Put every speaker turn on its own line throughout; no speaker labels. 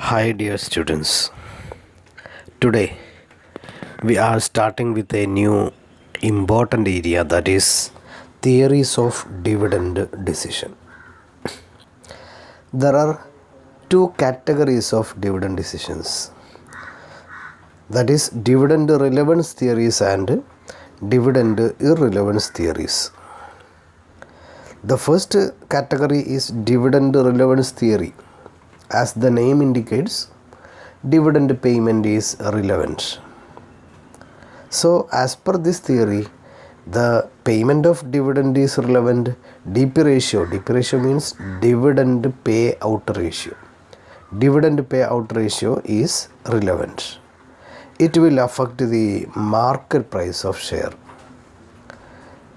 Hi, dear students. Today we are starting with a new important area, that is theories of dividend decision. There are two categories of dividend decisions, that is dividend relevance theories and dividend irrelevance theories. The first category is dividend relevance theory. As the name indicates, dividend payment is relevant. So, as per this theory, the payment of dividend is relevant. DP ratio means dividend payout ratio. Dividend payout ratio is relevant. It will affect the market price of share.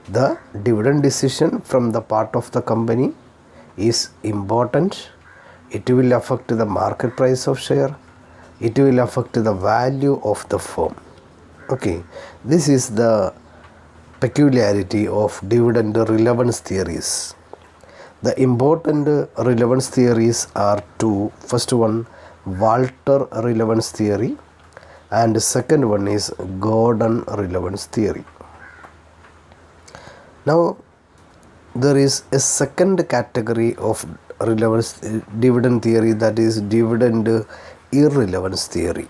The dividend decision from the part of the company is important. It will affect the market price of share. It will affect the value of the firm. Okay, this is the peculiarity of dividend relevance theories. The important relevance theories are two. First one, Vulture relevance theory, and second one is Gordon relevance theory. Now, there is a second category of relevance dividend theory, that is dividend irrelevance theory.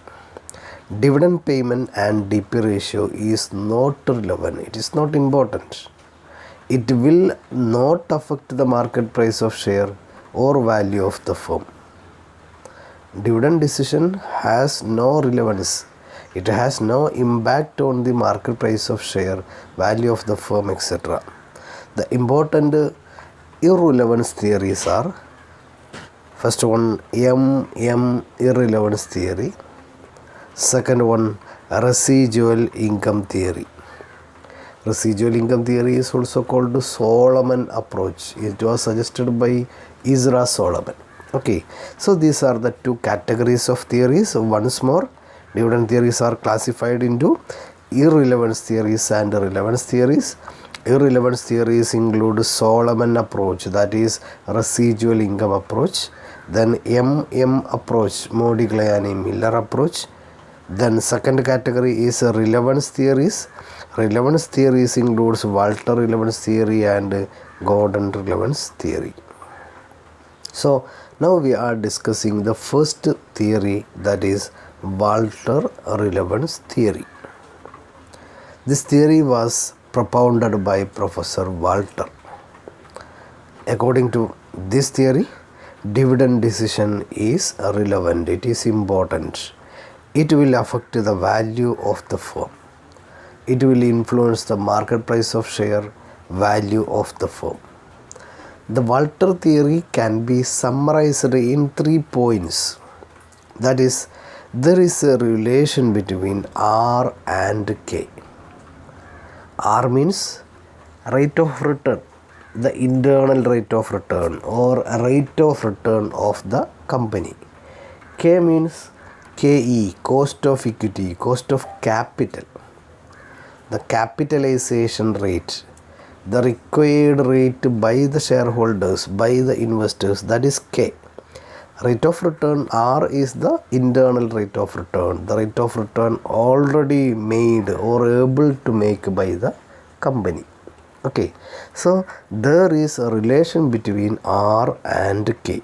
Dividend payment and DP ratio is not relevant. It is not important. It will not affect the market price of share or value of the firm. Dividend decision has no relevance. It has no impact on the market price of share, value of the firm, etc. The important irrelevance theories are: first one, irrelevance theory. Second one, residual income theory. Residual income theory is also called Solomon approach. It was suggested by Ezra Solomon. Okay, so these are the two categories of theories. Once more, dividend theories are classified into irrelevance theories and relevance theories. Irrelevance theories include Solomon approach, that is residual income approach. Then approach, Modigliani-Miller approach. Then second category is relevance theories. Relevance theories includes Vulture relevance theory and Gordon relevance theory. So now we are discussing the first theory, that is Vulture relevance theory. This theory was propounded by Professor Vulture. According to this theory, dividend decision is relevant. It is important. It will affect the value of the firm. It will influence the market price of share, value of the firm. The Vulture theory can be summarized in 3 points. That is, there is a relation between R and K. R means rate of return, the internal rate of return or rate of return of the company. K means KE, cost of equity, cost of capital, the capitalization rate, the required rate by the shareholders, by the investors, that is K. Rate of return R is the internal rate of return, the rate of return already made or able to make by the company. Okay, so there is a relation between R and K.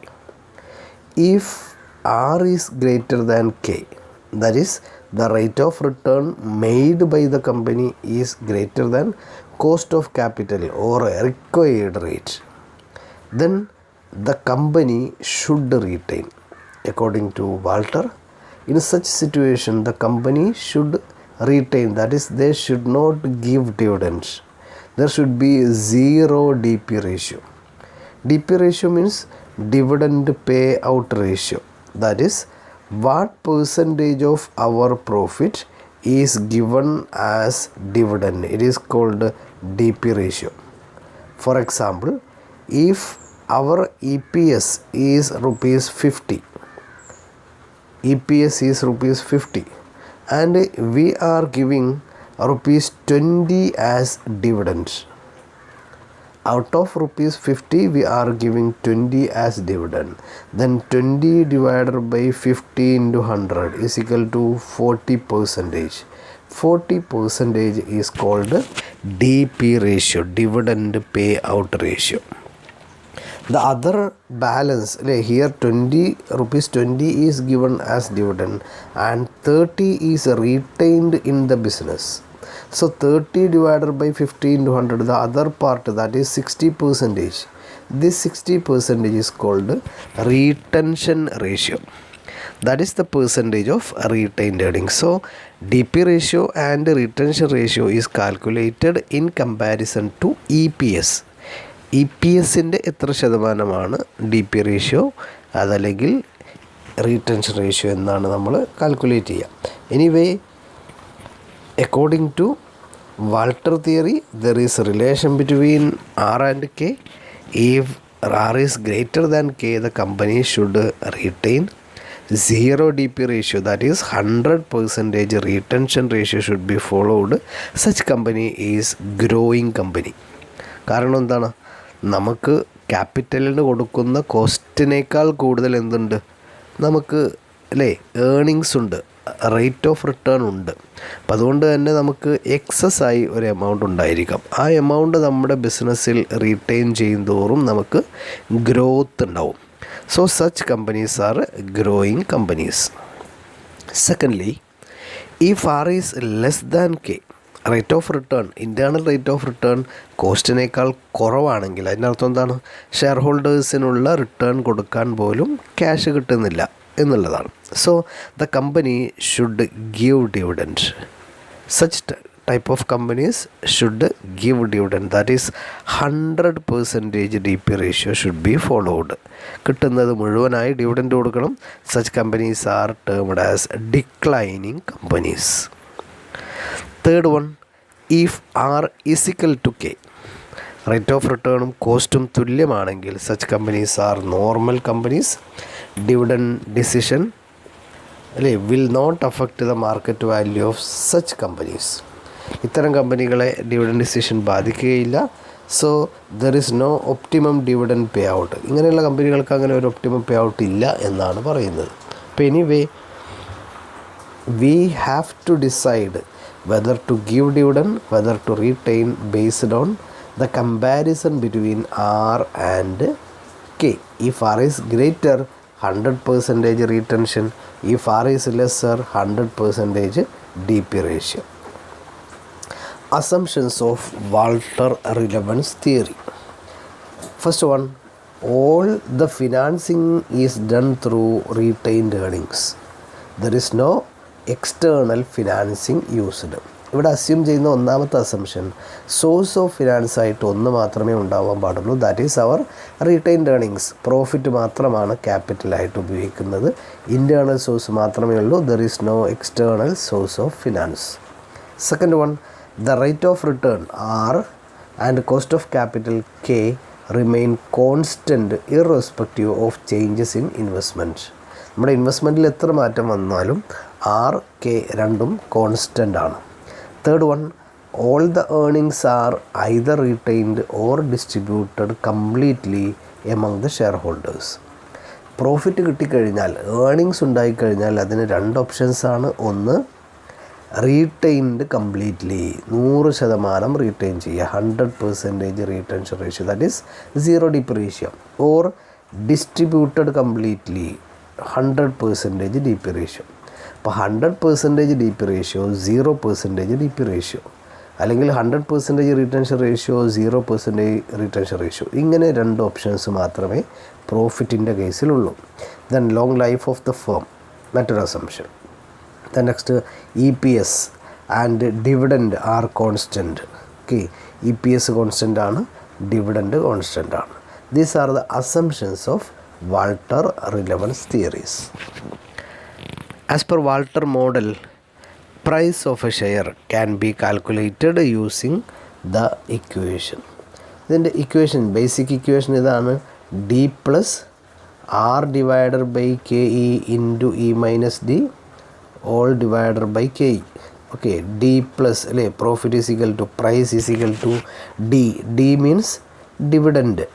If R is greater than K, that is the rate of return made by the company is greater than cost of capital or required rate, then the company should retain. According to Vulture, in such situation the company should retain, that is they should not give dividends. There should be zero DP ratio. DP ratio means dividend payout ratio, that is what percentage of our profit is given as dividend. It is called DP ratio. For example, if our EPS is rupees 50, EPS is rupees 50 and we are giving rupees 20 as dividends, out of rupees 50 we are giving 20 as dividend, then 20 divided by 50 into 100 is equal to 40 percentage. 40 percentage is called DP ratio, dividend payout ratio. The other balance, here 20 rupees 20 is given as dividend and 30 is retained in the business. So 30 divided by 50 into 100, the other part, that is 60 percentage. This 60 percentage is called retention ratio. That is the percentage of retained earnings. So DP ratio and retention ratio is calculated in comparison to EPS. EPSൻ്റെ എത്ര ശതമാനമാണ് D P ratio അതല്ലെങ്കിൽ retention ratio എന്നാണ് നമ്മൾ calculate ചെയ്യുക. Anyway, according to Walter theory there is a relation between R and K. If R is greater than K, the company should retain 0 DP ratio, that is 100% retention ratio should be followed. Such company is growing company. കാരണം എന്താണ്, നമുക്ക് ക്യാപിറ്റലിന് കൊടുക്കുന്ന കോസ്റ്റിനേക്കാൾ കൂടുതൽ എന്തുണ്ട്, നമുക്ക് earnings ഉണ്ട്, rate of return ഉണ്ട്. അപ്പം അതുകൊണ്ട് തന്നെ നമുക്ക് എക്സസ് ആയി ഒരു എമൗണ്ട് ഉണ്ടായിരിക്കാം. ആ എമൗണ്ട് നമ്മുടെ ബിസിനസ്സിൽ റീറ്റെയിൻ ചെയ്യും തോറും നമുക്ക് ഗ്രോത്ത് ഉണ്ടാവും. So such companies are growing companies. Secondly, if R is less than K, rate of return, internal rate of return കോസ്റ്റിനേക്കാൾ കുറവാണെങ്കിൽ അതിൻ്റെ അർത്ഥം എന്താണ്, ഷെയർ ഹോൾഡേഴ്സിനുള്ള റിട്ടേൺ കൊടുക്കാൻ പോലും ക്യാഷ് കിട്ടുന്നില്ല എന്നുള്ളതാണ്. So the company should give dividend. Such type of companies should give dividend, that is 100% DP ratio should be followed. കിട്ടുന്നത് മുഴുവനായി ഡിവിഡൻഡ് കൊടുക്കണം. Such companies are termed as declining companies. Third one, if R is equal to K, rate of റിട്ടേണും കോസ്റ്റും തുല്യമാണെങ്കിൽ such companies are normal companies. Dividend decision will not affect the market value of such companies. ഇത്തരം കമ്പനികളെ dividend decision ബാധിക്കുകയില്ല. So there is no optimum dividend payout. ഇങ്ങനെയുള്ള കമ്പനികൾക്ക് അങ്ങനെ ഒരു ഒപ്റ്റിമം പേ ഔട്ട് ഇല്ല എന്നാണ് പറയുന്നത്. അപ്പോൾ anyway, we have to decide whether to give dividend, whether to retain based on the comparison between R and K. If R is greater 100% retention, if R is lesser 100% DP ratio. Assumptions of Walter relevance theory. First one, all the financing is done through retained earnings. There is no external financing used. ഇവിടെ assume ചെയ്യുന്ന ഒന്നാമത്തെ assumption, source of finance ആയിട്ട് ഒന്ന് മാത്രമേ ഉണ്ടാവാൻ പാടുള്ളൂ. That is our retained earnings. Profit മാത്രമാണ് ക്യാപിറ്റലായിട്ട് ഉപയോഗിക്കുന്നത്. ഇൻറ്റേർണൽ സോഴ്സ് മാത്രമേ ഉള്ളൂ. There is no external source of finance. Second one, the rate of return R and cost of capital K remain constant irrespective of changes in investment. നമ്മുടെ ഇൻവെസ്റ്റ്മെൻറ്റിൽ എത്ര മാറ്റം വന്നാലും R K രണ്ടും കോൺസ്റ്റൻ്റ് ആണ്. Third one, all the earnings are either retained or distributed completely among the shareholders. Profit കിട്ടിക്കഴിഞ്ഞാൽ, earnings ഉണ്ടായിക്കഴിഞ്ഞാൽ അതിന് രണ്ട് ഓപ്ഷൻസാണ്. ഒന്ന്, റീറ്റെയിൻഡ് കംപ്ലീറ്റ്ലി, 100% റീറ്റെയിൻ ചെയ്യുക, 100% retention ratio, that is 0 DP ratio. Or distributed completely, 100% DP ratio. അപ്പോൾ 100% DP ratio, 0% DP ratio, അല്ലെങ്കിൽ 100% retention ratio, 0% retention ratio. ഇങ്ങനെ രണ്ട് ഓപ്ഷൻസ് മാത്രമേ പ്രോഫിറ്റിൻ്റെ കേസിലുള്ളൂ. Then long life of the firm, മറ്റൊരു assumption. The next, EPS and dividend are constant. Okay, EPS constant ആണ്, dividend constant ആണ്. These are the assumptions of Walter relevance theories. As per Walter model, price of a share can be calculated using the equation. ഇതിൻ്റെ equation, basic equation ഇതാണ്. D plus R divided by KE into E minus D all divided by KE. Okay, D plus, profit is equal to price is equal to D. D means dividend.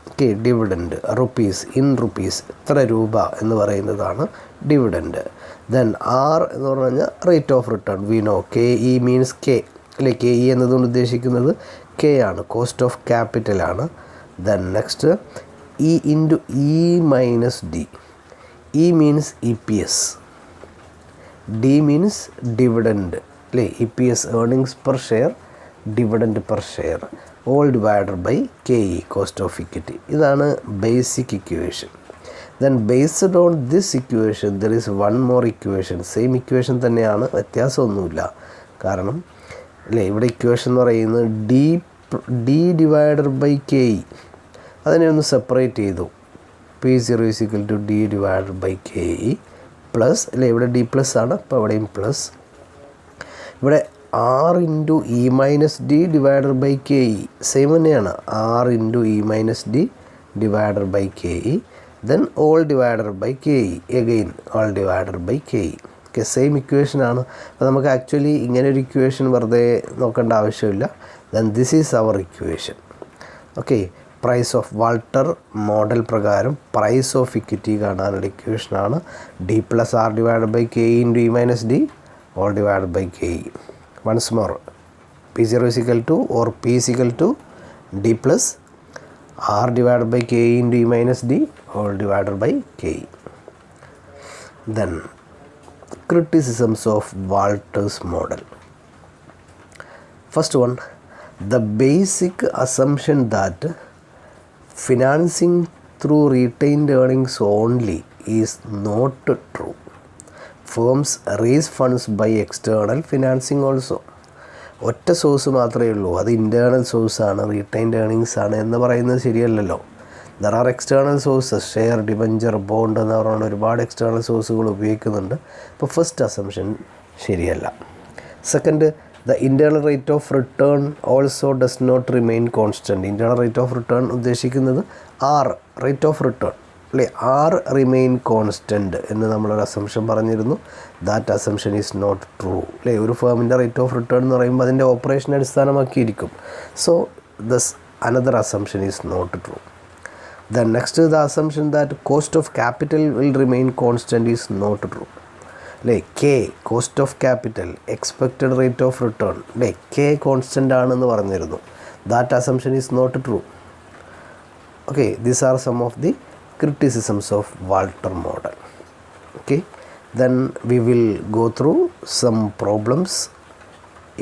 Okay, dividend rupees, in rupees ഇത്ര രൂപ എന്ന് പറയുന്നതാണ് dividend. Then R എന്ന് പറഞ്ഞു കഴിഞ്ഞാൽ rate of return. We know K E means K അല്ലെ, K E എന്നതുകൊണ്ട് ഉദ്ദേശിക്കുന്നത് കെ ആണ്, കോസ്റ്റ് ഓഫ് ക്യാപിറ്റലാണ്. Then next E into E minus D. E means E P S, D means dividend അല്ലേ, E P S earnings per share, dividend per share, all divided by K E cost of equity. ഇതാണ് basic equation. Then based on this equation there is one more equation. Same equation തന്നെയാണ്, വ്യത്യാസമൊന്നുമില്ല. കാരണം അല്ലേ, ഇവിടെ equation എന്ന് പറയുന്നത് D divided by K E. അതിനെ ഒന്ന് സെപ്പറേറ്റ് ചെയ്തു. P zero is equal to D divided by K E plus അല്ലേ, ഇവിടെ ഡി പ്ലസ് ആണ്, അപ്പോൾ ഇവിടെയും പ്ലസ്. ഇവിടെ R into E minus D divided by K E same തന്നെയാണ്, R into E minus D divided by K E. Then all divided by K E, again all divided by K E. Okay, same ഇക്വേഷനാണ്. അപ്പോൾ നമുക്ക് actually ഇങ്ങനെ ഒരു equation വെറുതെ നോക്കേണ്ട ആവശ്യമില്ല. Then this is our equation. Okay, price of Walter model പ്രകാരം price of equity കാണാനുള്ള ഇക്വേഷനാണ് D plus R divided by K E into E minus D all divided by K E. Once more, P zero is equal to or P is equal to D plus R divided by K E into E minus D all divided by K E. Then criticisms of Walter's model. First one, the basic assumption that financing through retained earnings only is not true. Firms raise funds by external financing also. ഒറ്റ source മാത്രമേ ഉള്ളൂ, അത് internal സോഴ്സാണ്, retained earnings ആണ് എന്ന് പറയുന്നത് ശരിയല്ലല്ലോ. There are external sources, share, debenture, bond എന്ന് പറഞ്ഞാൽ ഒരുപാട് എക്സ്റ്റേണൽ സോഴ്സുകൾ ഉപയോഗിക്കുന്നുണ്ട്. അപ്പോൾ ഫസ്റ്റ് അസംഷൻ ശരിയല്ല. Second, the internal rate of return also does not remain constant. Internal rate of return ഉദ്ദേശിക്കുന്നത് ആർ, റേറ്റ് ഓഫ് റിട്ടേൺ അല്ലേ, ആർ റിമെയിൻ കോൺസ്റ്റൻറ്റ് എന്ന് നമ്മളൊരു അസംഷൻ പറഞ്ഞിരുന്നു. That assumption is not true അല്ലേ. ഒരു ഫേമിൻ്റെ റേറ്റ് ഓഫ് റിട്ടേൺ എന്ന് പറയുമ്പോൾ അതിൻ്റെ ഓപ്പറേഷൻ അടിസ്ഥാനമാക്കിയിരിക്കും. So thus another assumption is not true. Then next is the assumption that cost of capital will remain constant is not true. Like K, cost of capital, expected rate of return, like K constant ആണെന്ന് പറഞ്ഞിരുന്നു. That assumption is not true. Okay, these are some of the criticisms of Walter model. Okay, then we will go through some problems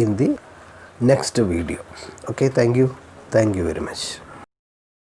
in the next video. Okay, thank you very much.